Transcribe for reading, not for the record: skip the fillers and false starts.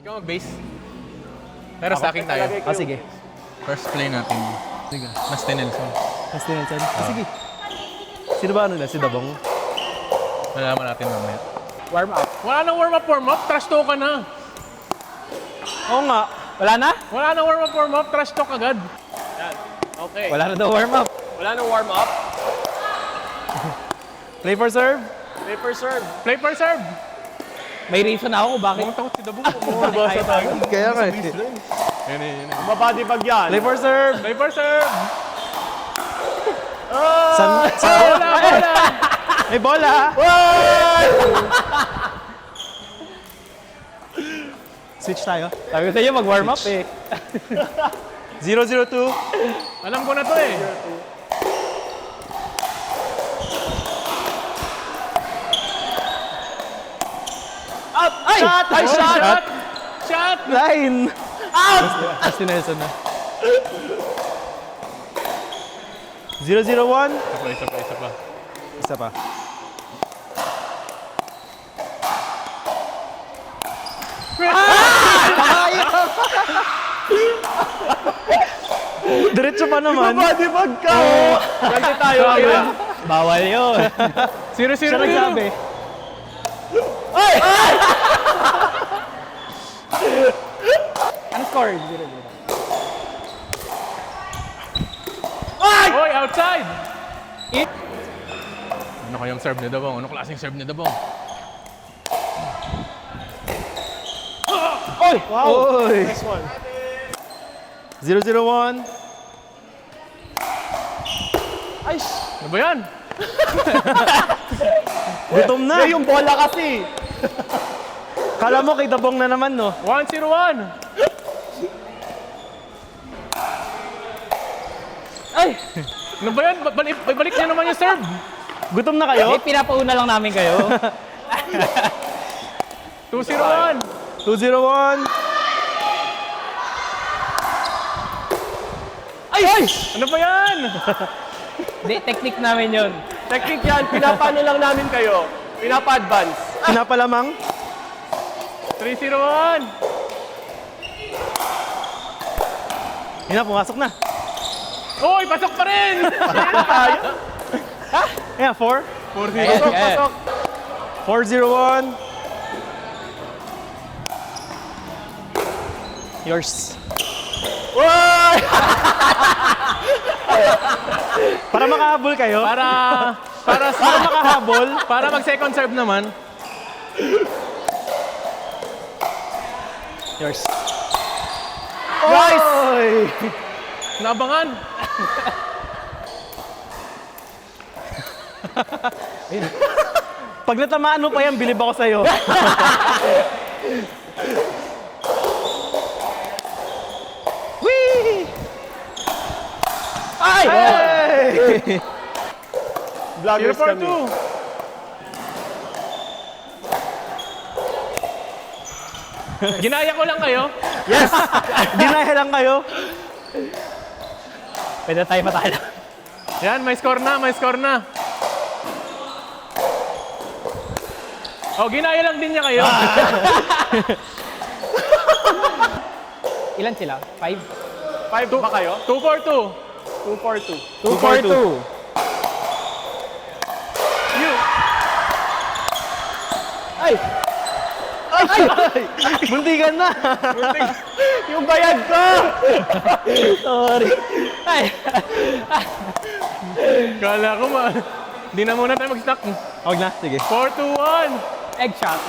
Ikaw mag-base. Pero stacking tayo. Sige. First play natin. Sige. Nasty Nelson. Nasty Nelson. Sige. Sino ba si Dabong? Malalaman natin mamaya. Warm up. Wala nang warm up. Trash talk ka na. Oo nga. Wala na? Wala nang warm up. Trash talk agad. Yan. Okay. Wala na daw warm up. Wala nang warm up. Play for serve. Paper serve. Play for serve. May reason ako kung bakit. Mukhang takot si Dabong. Bumabasa tayo. Kaya nga eh. Yan. Mababody bag yan. Play for serve. Play for serve. Bola. May bola. Switch tayo. Sabi ko sa iyo mag-warm up eh. 0-0-2. Alam ko na to eh. Up! Ay! Shot! Ay, shot! Shot! Line! Out! Nasty Nelson na. 0-0-1. Isa pa. Isa pa. Diretso pa naman. Mababody bag ka. Ganti tayo. Bawal yun. 0-0 Siya yun. nagsabi. Ano score? 0-0. Oy, outside! Ano kayang serve ni Dabong? Ano klaseng serve ni Dabong? Oy! Wow. Oy! Next one. 0-0-1. Ay, Ano ba yan? Gutom na. yung bola kasi. Kala mo kay Dabong na naman, no? 1-0-1. Ay! Ano ba yan? Balik niya naman yung serve. Gutom na kayo? Pinapauna lang namin kayo. 2-0-1. 2-0-1. Ay! Ano ba yan? Di, technique namin yun. Technique yan. Pinapano lang namin kayo. Pinapa-advance. Pinapalamang. 3-0-1. Yun na, pumasok na. Uy, pasok pa rin! Ayan, 4. 4-0. Pasok. 4-0-1. Yours. Para makahabol kayo. Para makahabol. para mag second serve naman. Yours. Nice! Nabangan. Pag natamaan mo pa yan, bilib ako sa'yo. Whee! Ay! Hey! Vloggers kami. 0-4-2. Ginaya ko lang kayo. Yes! Dinaya lang kayo. Pwede tayo matalo. Yan, may score na. Oh, ginaya lang din niya kayo. Ilan sila? 5? 5 ba kayo? 2-4-2. 2-4-2. 2-4-2. Ay! Muntikan na. Yung bayad ko! Sorry. Ay! Kala ko Di na muna tayo mag-stack. Huwag na, sige. 4-2-1. Egg shot.